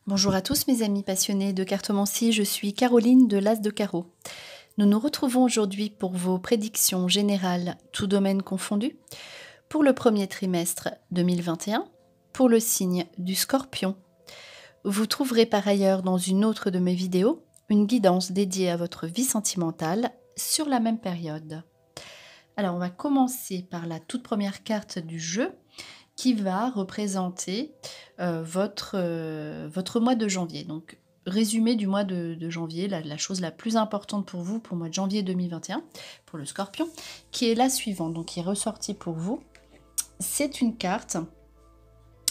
Bonjour à tous mes amis passionnés de cartomancie, je suis Caroline de l'As de Carreau. Nous nous retrouvons aujourd'hui pour vos prédictions générales, tout domaine confondu, pour le premier trimestre 2021, pour le signe du Scorpion. Vous trouverez par ailleurs dans une autre de mes vidéos une guidance dédiée à votre vie sentimentale sur la même période. Alors on va commencer par la toute première carte du jeu qui va représenter votre mois de janvier. Donc, résumé du mois de janvier, la chose la plus importante pour vous, pour le mois de janvier 2021, pour le Scorpion, qui est la suivante, donc qui est ressortie pour vous. C'est une carte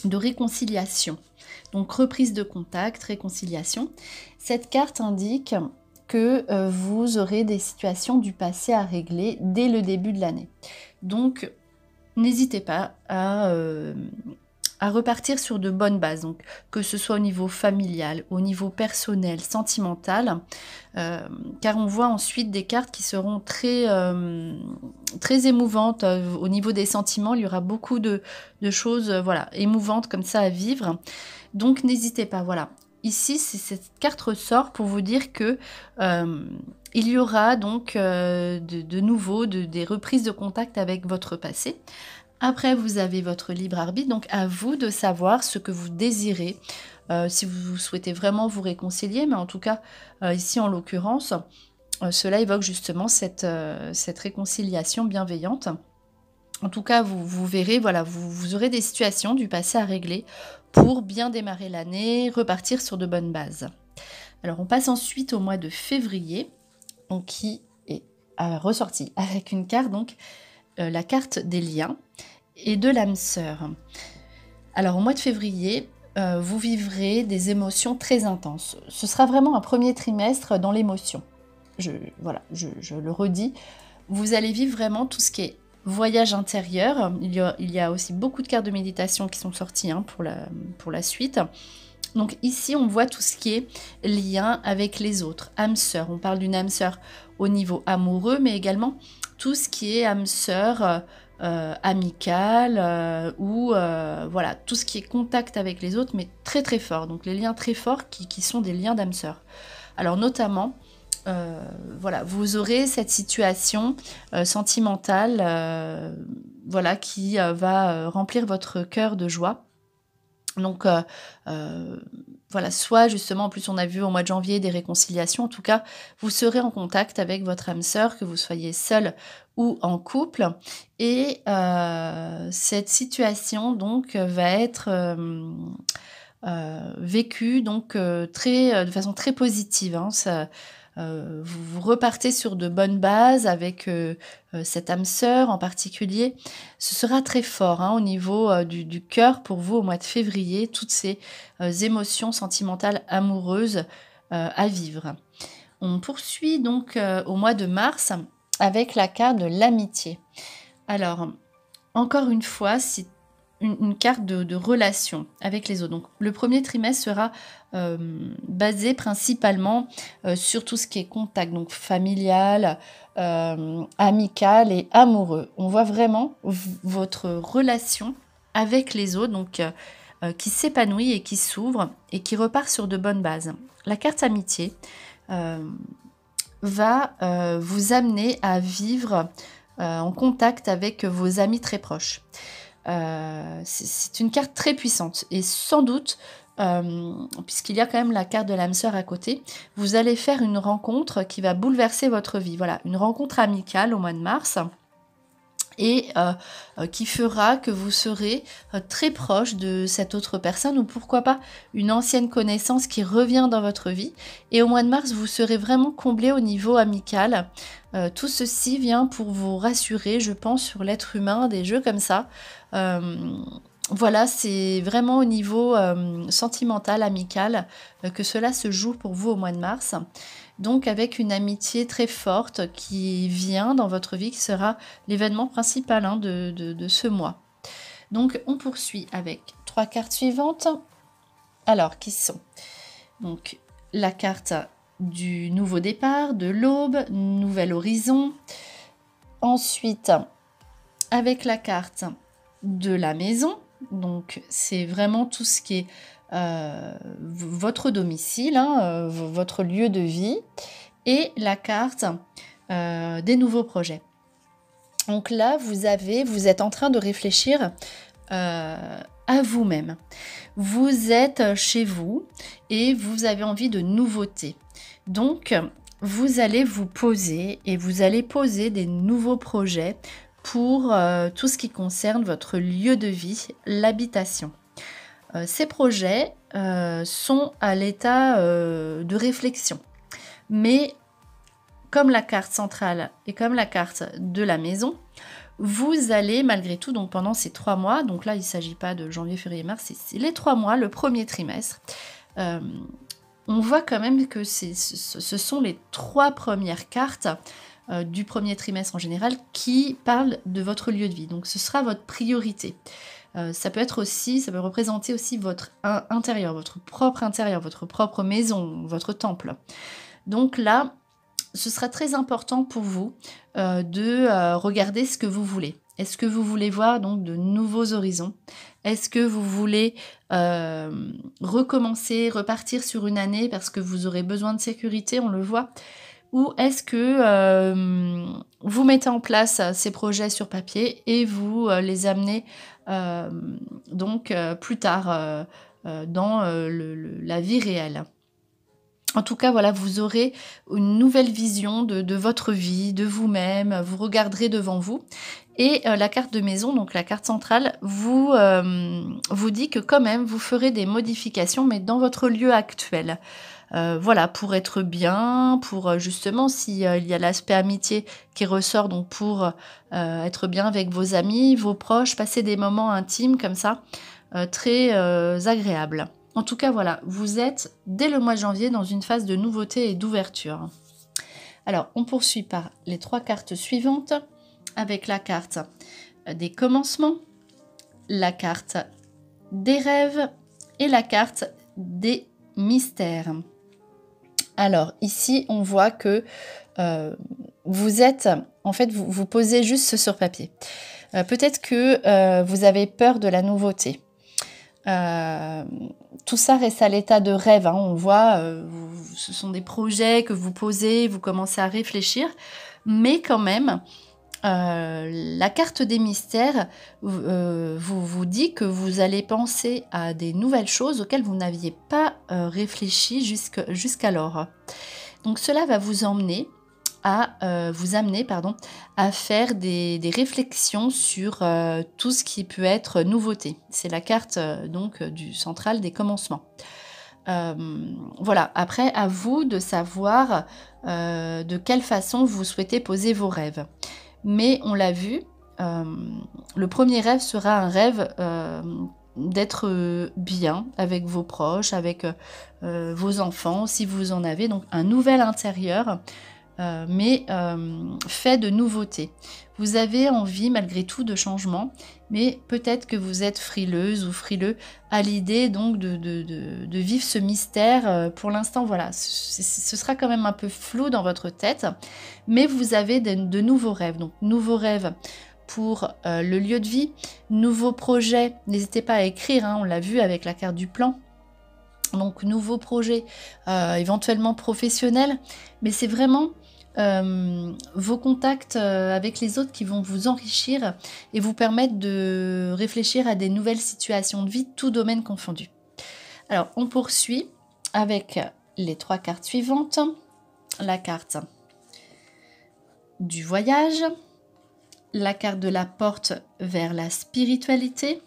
de réconciliation. Donc, reprise de contact, réconciliation. Cette carte indique que vous aurez des situations du passé à régler dès le début de l'année. Donc, n'hésitez pas à repartir sur de bonnes bases, donc que ce soit au niveau familial, au niveau personnel, sentimental, car on voit ensuite des cartes qui seront très émouvantes au niveau des sentiments. Il y aura beaucoup de choses émouvantes comme ça à vivre. Donc n'hésitez pas, voilà. Ici, cette carte ressort pour vous dire que il y aura donc de nouveau des reprises de contact avec votre passé. Après, vous avez votre libre arbitre, donc à vous de savoir ce que vous désirez, si vous souhaitez vraiment vous réconcilier, mais en tout cas, ici en l'occurrence, cela évoque justement cette réconciliation bienveillante. En tout cas, vous verrez, voilà, vous aurez des situations du passé à régler pour bien démarrer l'année, repartir sur de bonnes bases. Alors, on passe ensuite au mois de février, donc, qui est ressorti avec une carte, donc la carte des liens et de l'âme sœur. Alors, au mois de février, vous vivrez des émotions très intenses. Ce sera vraiment un premier trimestre dans l'émotion. Je le redis, vous allez vivre vraiment tout ce qui est voyage intérieur. Il y a aussi beaucoup de cartes de méditation qui sont sorties pour la suite. Donc ici, on voit tout ce qui est lien avec les autres, âme sœur. On parle d'une âme sœur au niveau amoureux, mais également tout ce qui est âme sœur amicale ou voilà, tout ce qui est contact avec les autres, mais très très fort. Donc les liens très forts qui sont des liens d'âme sœur. Alors notamment, voilà, vous aurez cette situation sentimentale voilà, qui va remplir votre cœur de joie. Donc voilà, soit justement, en plus on a vu au mois de janvier des réconciliations, en tout cas, vous serez en contact avec votre âme sœur, que vous soyez seul ou en couple, et cette situation donc va être vécue donc de façon très positive, hein, ça, vous repartez sur de bonnes bases avec cette âme sœur en particulier. Ce sera très fort hein, au niveau du cœur pour vous au mois de février, toutes ces émotions sentimentales amoureuses à vivre. On poursuit donc au mois de mars avec la carte de l'amitié. Alors, encore une fois, c'est une carte de relation avec les autres. Donc, le premier trimestre sera basé principalement sur tout ce qui est contact, donc familial, amical et amoureux. On voit vraiment votre relation avec les autres, donc qui s'épanouit et qui s'ouvre et qui repart sur de bonnes bases. La carte amitié va vous amener à vivre en contact avec vos amis très proches. C'est une carte très puissante et sans doute, puisqu'il y a quand même la carte de l'âme sœur à côté, vous allez faire une rencontre qui va bouleverser votre vie. Voilà, une rencontre amicale au mois de mars et qui fera que vous serez très proche de cette autre personne ou pourquoi pas une ancienne connaissance qui revient dans votre vie. Et au mois de mars, vous serez vraiment comblé au niveau amical. Tout ceci vient pour vous rassurer, je pense, sur l'être humain, des jeux comme ça. Voilà, c'est vraiment au niveau sentimental, amical, que cela se joue pour vous au mois de mars. Donc avec une amitié très forte qui vient dans votre vie, qui sera l'événement principal hein, de ce mois. Donc on poursuit avec 3 cartes suivantes. Alors, qui sont donc la carte du nouveau départ, de l'aube, nouvel horizon. Ensuite, avec la carte de la maison, Donc, c'est vraiment tout ce qui est votre domicile, hein, votre lieu de vie, et la carte des nouveaux projets. Donc là, vous êtes en train de réfléchir à vous-même. Vous êtes chez vous et vous avez envie de nouveautés. Donc, vous allez vous poser et vous allez poser des nouveaux projets pour tout ce qui concerne votre lieu de vie, l'habitation. Ces projets sont à l'état de réflexion. Mais comme la carte centrale et comme la carte de la maison, vous allez malgré tout, donc pendant ces 3 mois, donc là il ne s'agit pas de janvier, février, mars, c'est les 3 mois, le premier trimestre, on voit quand même que ce sont les 3 premières cartes du premier trimestre en général qui parlent de votre lieu de vie. Donc ce sera votre priorité. Ça peut représenter aussi votre intérieur, votre propre maison, votre temple. Donc là, ce sera très important pour vous de regarder ce que vous voulez. Est-ce que vous voulez voir donc de nouveaux horizons? Est-ce que vous voulez recommencer, repartir sur une année parce que vous aurez besoin de sécurité, on le voit? Ou est-ce que vous mettez en place ces projets sur papier et vous les amenez plus tard dans la vie réelle? En tout cas, voilà, vous aurez une nouvelle vision de votre vie, de vous-même, vous regarderez devant vous. Et la carte de maison, donc la carte centrale, vous dit que quand même, vous ferez des modifications, mais dans votre lieu actuel. Voilà, pour être bien, pour justement, s'il y a l'aspect amitié qui ressort, donc pour être bien avec vos amis, vos proches, passer des moments intimes comme ça, très agréables. En tout cas, voilà, vous êtes dès le mois de janvier dans une phase de nouveauté et d'ouverture. Alors, on poursuit par les 3 cartes suivantes, avec la carte des commencements, la carte des rêves et la carte des mystères. Alors, ici, on voit que vous posez juste sur papier. Peut-être que vous avez peur de la nouveauté. Tout ça reste à l'état de rêve, hein. On voit, ce sont des projets que vous posez, vous commencez à réfléchir, mais quand même, la carte des mystères vous dit que vous allez penser à des nouvelles choses auxquelles vous n'aviez pas réfléchi jusqu'alors. Donc cela va vous amener à faire des réflexions sur tout ce qui peut être nouveauté. C'est la carte du central des commencements. Voilà, après à vous de savoir de quelle façon vous souhaitez poser vos rêves. Mais on l'a vu, le premier rêve sera un rêve d'être bien avec vos proches, avec vos enfants, si vous en avez. Donc un nouvel intérieur, mais fait de nouveautés. Vous avez envie malgré tout de changement, mais peut-être que vous êtes frileuse ou frileux à l'idée donc de vivre ce mystère. Pour l'instant, voilà, ce sera quand même un peu flou dans votre tête, mais vous avez de nouveaux rêves. Donc, nouveaux rêves pour le lieu de vie, nouveaux projets. N'hésitez pas à écrire, hein, on l'a vu avec la carte du plan. Donc, nouveaux projets, éventuellement professionnels, mais c'est vraiment vos contacts avec les autres qui vont vous enrichir et vous permettre de réfléchir à des nouvelles situations de vie, tout domaine confondu. Alors, on poursuit avec les 3 cartes suivantes. La carte du voyage, la carte de la porte vers la spiritualité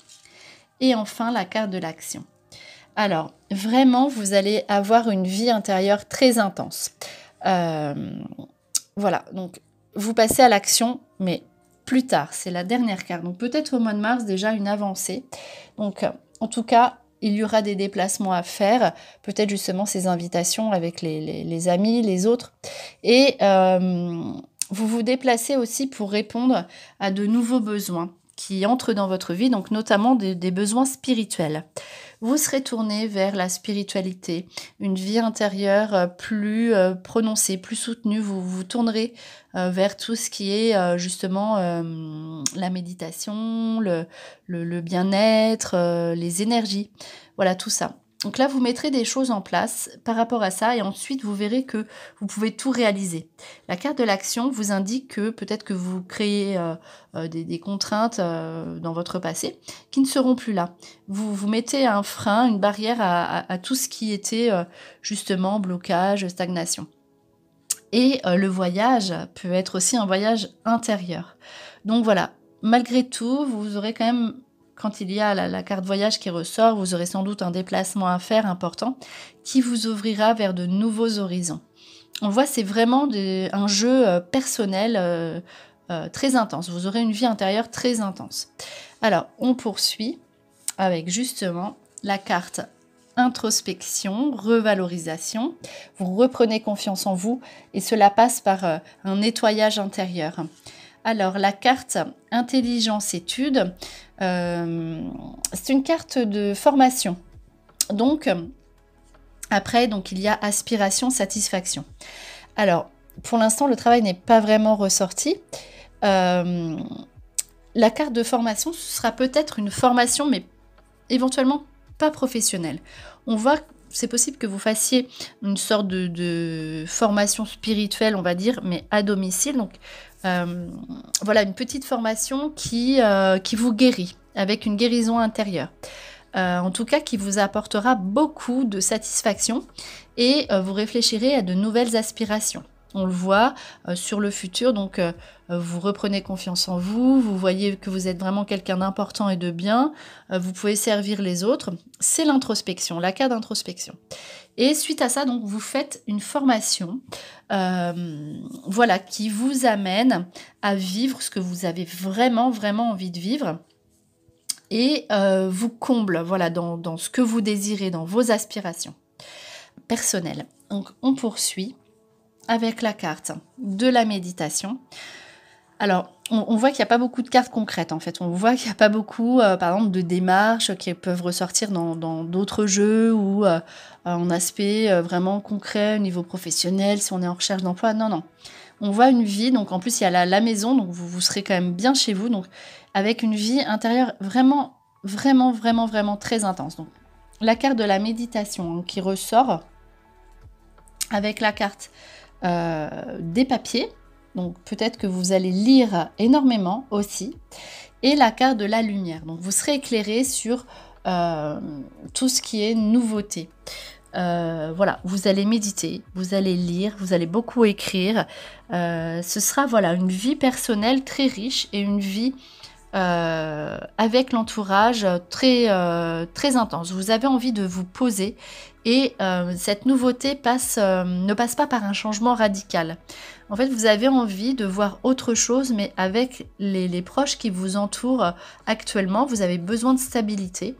et enfin la carte de l'action. Alors, vraiment, vous allez avoir une vie intérieure très intense. Voilà, donc vous passez à l'action, mais plus tard, c'est la dernière carte. Donc peut-être au mois de mars, déjà une avancée. Donc en tout cas, il y aura des déplacements à faire, peut-être justement ces invitations avec les amis, les autres. Et vous vous déplacez aussi pour répondre à de nouveaux besoins. qui entrent dans votre vie, donc notamment des besoins spirituels. Vous serez tourné vers la spiritualité, une vie intérieure plus prononcée, plus soutenue. Vous vous tournerez vers tout ce qui est justement la méditation, le bien-être, les énergies. Voilà, tout ça. Donc là, vous mettrez des choses en place par rapport à ça et ensuite, vous verrez que vous pouvez tout réaliser. La carte de l'action vous indique que peut-être que vous créez des contraintes dans votre passé qui ne seront plus là. Vous mettez un frein, une barrière à tout ce qui était justement blocage, stagnation. Et le voyage peut être aussi un voyage intérieur. Donc voilà, malgré tout, vous aurez quand même, quand il y a la carte voyage qui ressort, vous aurez sans doute un déplacement à faire important qui vous ouvrira vers de nouveaux horizons. On voit, c'est vraiment un jeu personnel très intense. Vous aurez une vie intérieure très intense. Alors, on poursuit avec justement la carte introspection, revalorisation. Vous reprenez confiance en vous et cela passe par un nettoyage intérieur. Alors, la carte intelligence-étude, c'est une carte de formation. Donc, après, il y a aspiration, satisfaction. Alors, pour l'instant, le travail n'est pas vraiment ressorti. La carte de formation, ce sera peut-être une formation, mais éventuellement pas professionnelle. On voit, c'est possible que vous fassiez une sorte de formation spirituelle, on va dire, mais à domicile. Donc, voilà, une petite formation qui vous guérit, avec une guérison intérieure. En tout cas, qui vous apportera beaucoup de satisfaction et vous réfléchirez à de nouvelles aspirations. On le voit sur le futur, donc vous reprenez confiance en vous, vous voyez que vous êtes vraiment quelqu'un d'important et de bien, vous pouvez servir les autres. C'est l'introspection, la carte d'introspection. Et suite à ça, donc, vous faites une formation voilà, qui vous amène à vivre ce que vous avez vraiment, vraiment envie de vivre et vous comble voilà, dans ce que vous désirez, dans vos aspirations personnelles. Donc, on poursuit avec la carte de la méditation. Alors, on voit qu'il n'y a pas beaucoup de cartes concrètes, en fait. On voit qu'il n'y a pas beaucoup, par exemple, de démarches qui peuvent ressortir dans d'autres jeux ou en aspect vraiment concret au niveau professionnel, si on est en recherche d'emploi. Non, non. On voit une vie, donc en plus, il y a la maison, donc vous serez quand même bien chez vous, donc avec une vie intérieure vraiment, vraiment, vraiment, vraiment très intense. Donc, la carte de la méditation qui ressort avec la carte des papiers, donc peut-être que vous allez lire énormément aussi, et la carte de la lumière. Donc vous serez éclairé sur tout ce qui est nouveauté. Voilà, vous allez méditer, vous allez lire, vous allez beaucoup écrire. Ce sera voilà, une vie personnelle très riche et une vie avec l'entourage très intense. Vous avez envie de vous poser et cette nouveauté ne passe pas par un changement radical. En fait, vous avez envie de voir autre chose, mais avec les proches qui vous entourent actuellement, vous avez besoin de stabilité.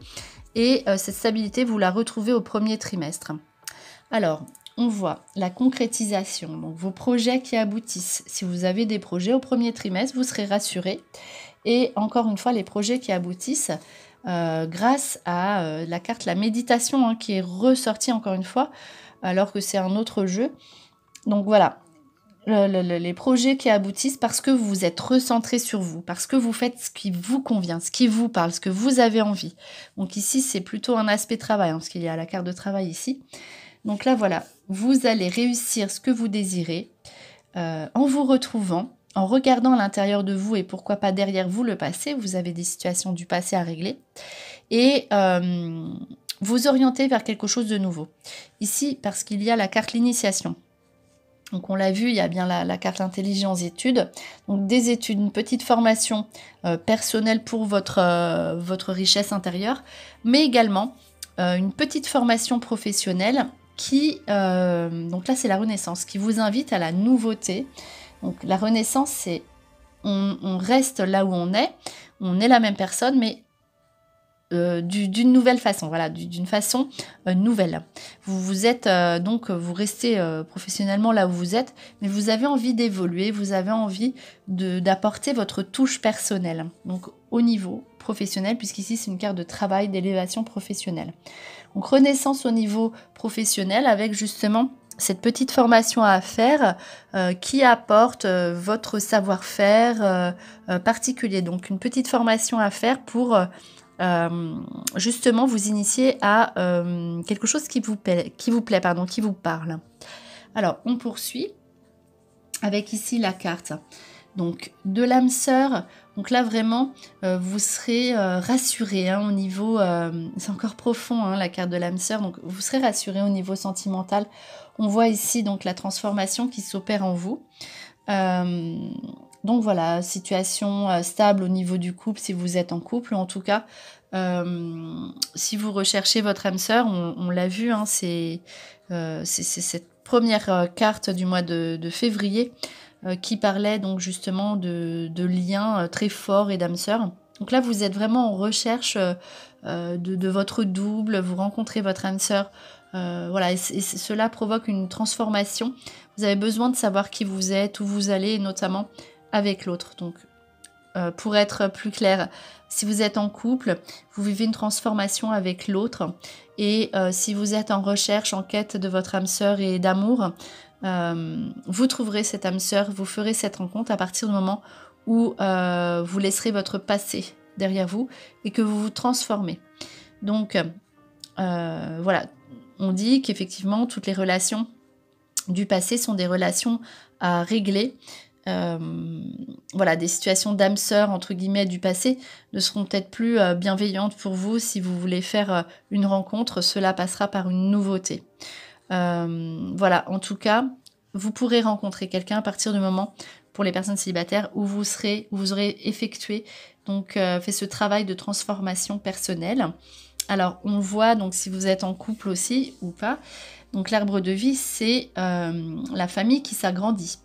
Et cette stabilité, vous la retrouvez au premier trimestre. Alors, on voit la concrétisation, donc vos projets qui aboutissent. Si vous avez des projets au premier trimestre, vous serez rassurés. Et encore une fois, les projets qui aboutissent grâce à la carte la méditation qui est ressortie encore une fois, alors que c'est un autre jeu. Donc voilà, les projets qui aboutissent parce que vous êtes recentré sur vous, parce que vous faites ce qui vous convient, ce qui vous parle, ce que vous avez envie. Donc ici, c'est plutôt un aspect travail, parce qu'il y a la carte de travail ici. Donc là, voilà, vous allez réussir ce que vous désirez en vous retrouvant, en regardant à l'intérieur de vous et pourquoi pas derrière vous le passé. Vous avez des situations du passé à régler. Et vous orienter vers quelque chose de nouveau. Ici, parce qu'il y a la carte l'initiation. Donc on l'a vu, il y a bien la carte intelligence études. Donc des études, une petite formation personnelle pour votre richesse intérieure, mais également une petite formation professionnelle qui, donc là c'est la renaissance, qui vous invite à la nouveauté. Donc la renaissance, c'est on reste là où on est la même personne, mais d'une nouvelle façon, voilà, d'une façon nouvelle. Vous êtes donc, vous restez professionnellement là où vous êtes, mais vous avez envie d'évoluer, vous avez envie d'apporter votre touche personnelle, donc au niveau professionnel, puisqu'ici c'est une carte de travail, d'élévation professionnelle. Donc renaissance au niveau professionnel avec justement cette petite formation à faire qui apporte votre savoir-faire particulier. Donc une petite formation à faire pour justement vous initier à quelque chose qui vous plaît, qui vous parle. Alors on poursuit avec ici la carte donc de l'âme sœur. Donc là vraiment vous serez rassuré au niveau, c'est encore profond la carte de l'âme sœur, donc vous serez rassuré au niveau sentimental. On voit ici donc la transformation qui s'opère en vous. Donc voilà, situation stable au niveau du couple si vous êtes en couple, en tout cas si vous recherchez votre âme sœur, on l'a vu, c'est cette première carte du mois de février qui parlait donc justement de liens très forts et d'âme sœur. Donc là vous êtes vraiment en recherche de votre double, vous rencontrez votre âme sœur. Voilà, et cela provoque une transformation. Vous avez besoin de savoir qui vous êtes, où vous allez, et notamment avec l'autre. Donc, pour être plus clair, si vous êtes en couple, vous vivez une transformation avec l'autre. Et si vous êtes en recherche, en quête de votre âme sœur et d'amour, vous trouverez cette âme sœur, vous ferez cette rencontre à partir du moment où vous laisserez votre passé derrière vous et que vous vous transformez. Donc, voilà. On dit qu'effectivement, toutes les relations du passé sont des relations à régler. Voilà, des situations d'âme sœur, entre guillemets, du passé ne seront peut-être plus bienveillantes pour vous. Si vous voulez faire une rencontre, cela passera par une nouveauté. Voilà, en tout cas, vous pourrez rencontrer quelqu'un à partir du moment, pour les personnes célibataires, où vous aurez effectué, donc fait ce travail de transformation personnelle. Alors, on voit, donc si vous êtes en couple aussi ou pas, donc l'arbre de vie, c'est la famille qui s'agrandit.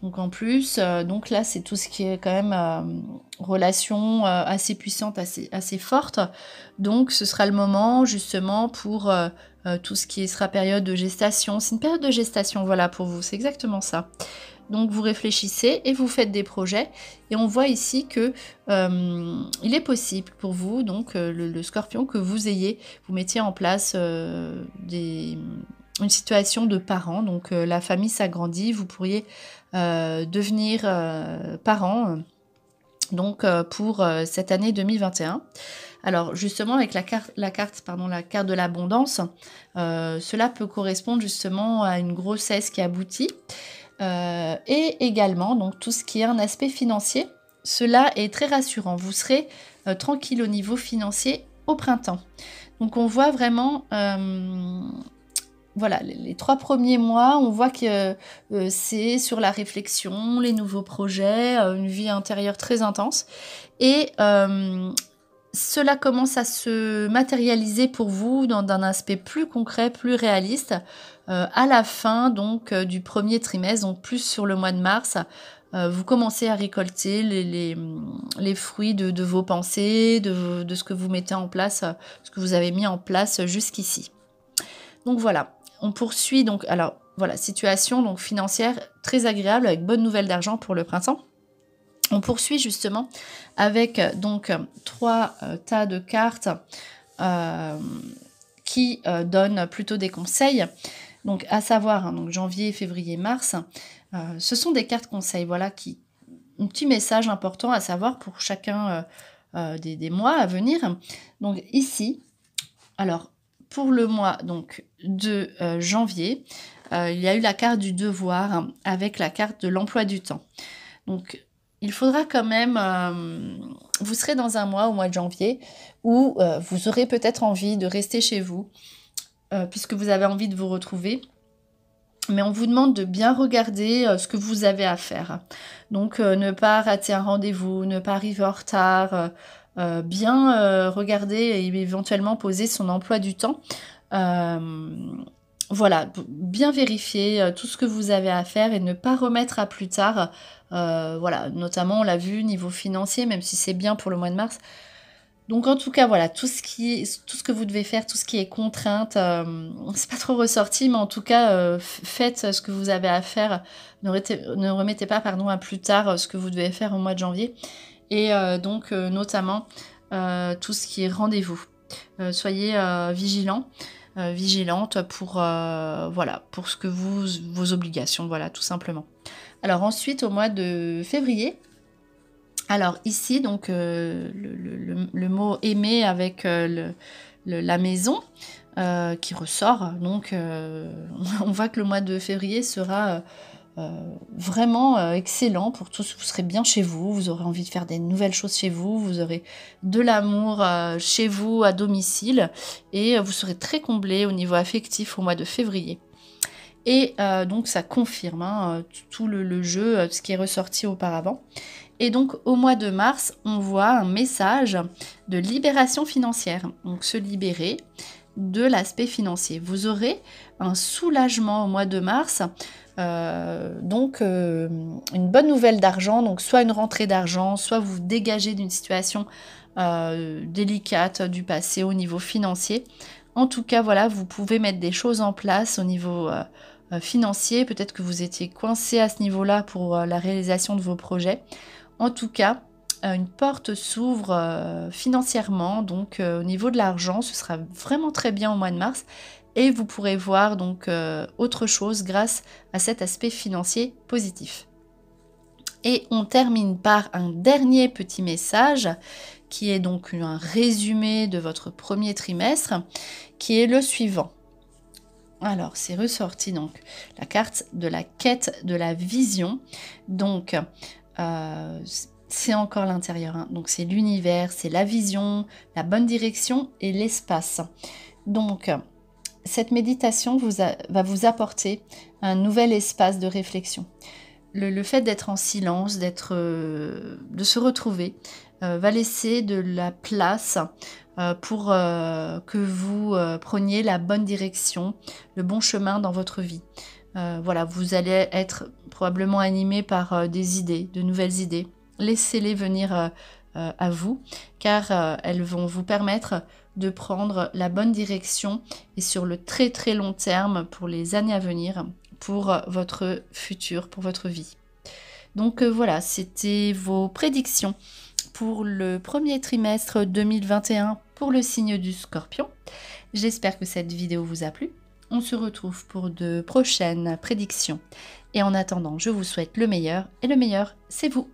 Donc en plus, donc là, c'est tout ce qui est quand même relation assez puissante, assez forte. Donc ce sera le moment justement pour tout ce qui sera période de gestation. C'est une période de gestation, voilà, pour vous, c'est exactement ça. Donc vous réfléchissez et vous faites des projets. Et on voit ici que il est possible pour vous, donc le scorpion, que vous mettiez en place une situation de parents. Donc la famille s'agrandit, vous pourriez devenir parents donc pour cette année 2021. Alors justement avec la carte de l'abondance, cela peut correspondre justement à une grossesse qui aboutit. Et également donc tout ce qui est un aspect financier, cela est très rassurant. Vous serez tranquille au niveau financier au printemps. Donc on voit vraiment voilà, les 3 premiers mois, on voit que c'est sur la réflexion, les nouveaux projets, une vie intérieure très intense. Et cela commence à se matérialiser pour vous d'un aspect plus concret, plus réaliste, à la fin donc du premier trimestre, donc plus sur le mois de mars. Vous commencez à récolter les fruits de vos pensées, de ce que vous mettez en place, ce que vous avez mis en place jusqu'ici. Donc voilà, on poursuit donc, alors voilà, situation donc financière très agréable avec bonne nouvelle d'argent pour le printemps. On poursuit justement avec donc 3 tas de cartes qui donnent plutôt des conseils. Donc à savoir, donc janvier, février, mars, ce sont des cartes conseils, voilà, un petit message important à savoir pour chacun des mois à venir. Donc ici, alors pour le mois donc de janvier, il y a eu la carte du devoir avec la carte de l'emploi du temps. Donc il faudra quand même, vous serez dans un mois, au mois de janvier, où vous aurez peut-être envie de rester chez vous, puisque vous avez envie de vous retrouver. Mais on vous demande de bien regarder ce que vous avez à faire. Donc ne pas rater un rendez-vous, ne pas arriver en retard, bien regarder et éventuellement poser son emploi du temps. Voilà, bien vérifier tout ce que vous avez à faire et ne pas remettre à plus tard. Voilà, notamment on l'a vu niveau financier, même si c'est bien pour le mois de mars, Donc en tout cas, voilà, tout ce que vous devez faire, tout ce qui est contrainte, c'est pas trop ressorti, mais en tout cas, faites ce que vous avez à faire. Ne remettez pas, pardon, à plus tard ce que vous devez faire au mois de janvier. Et donc, notamment, tout ce qui est rendez-vous. Soyez vigilants, vigilantes pour, voilà, pour ce que vos obligations, voilà, tout simplement. Alors ensuite, au mois de février, alors ici, donc, le mot aimer avec la maison qui ressort. Donc, on voit que le mois de février sera vraiment excellent pour tous. Vous serez bien chez vous, vous aurez envie de faire des nouvelles choses chez vous, vous aurez de l'amour chez vous, à domicile, et vous serez très comblé au niveau affectif au mois de février. Et donc ça confirme tout le jeu, ce qui est ressorti auparavant. Et donc au mois de mars, on voit un message de libération financière. Donc se libérer de l'aspect financier. Vous aurez un soulagement au mois de mars, donc une bonne nouvelle d'argent, donc soit une rentrée d'argent, soit vous vous dégagez d'une situation délicate du passé au niveau financier. En tout cas, voilà, vous pouvez mettre des choses en place au niveau financier. Peut-être que vous étiez coincé à ce niveau-là pour la réalisation de vos projets. En tout cas, une porte s'ouvre financièrement, donc au niveau de l'argent, ce sera vraiment très bien au mois de mars. Et vous pourrez voir donc autre chose grâce à cet aspect financier positif. Et on termine par un dernier petit message qui est donc un résumé de votre premier trimestre, qui est le suivant. Alors, c'est ressorti donc la carte de la quête de la vision. Donc, c'est encore l'intérieur. Hein. Donc, c'est l'univers, c'est la vision, la bonne direction et l'espace. Donc, cette méditation va vous apporter un nouvel espace de réflexion. Le fait d'être en silence, de se retrouver, va laisser de la place pour que vous preniez la bonne direction, le bon chemin dans votre vie. Voilà, vous allez être probablement animé par des idées, de nouvelles idées. Laissez-les venir à vous, car elles vont vous permettre de prendre la bonne direction et sur le très très long terme pour les années à venir, pour votre futur, pour votre vie. Donc voilà, c'était vos prédictions pour le premier trimestre 2021 pour le signe du Scorpion. J'espère que cette vidéo vous a plu. On se retrouve pour de prochaines prédictions. Et en attendant, je vous souhaite le meilleur, et le meilleur, c'est vous.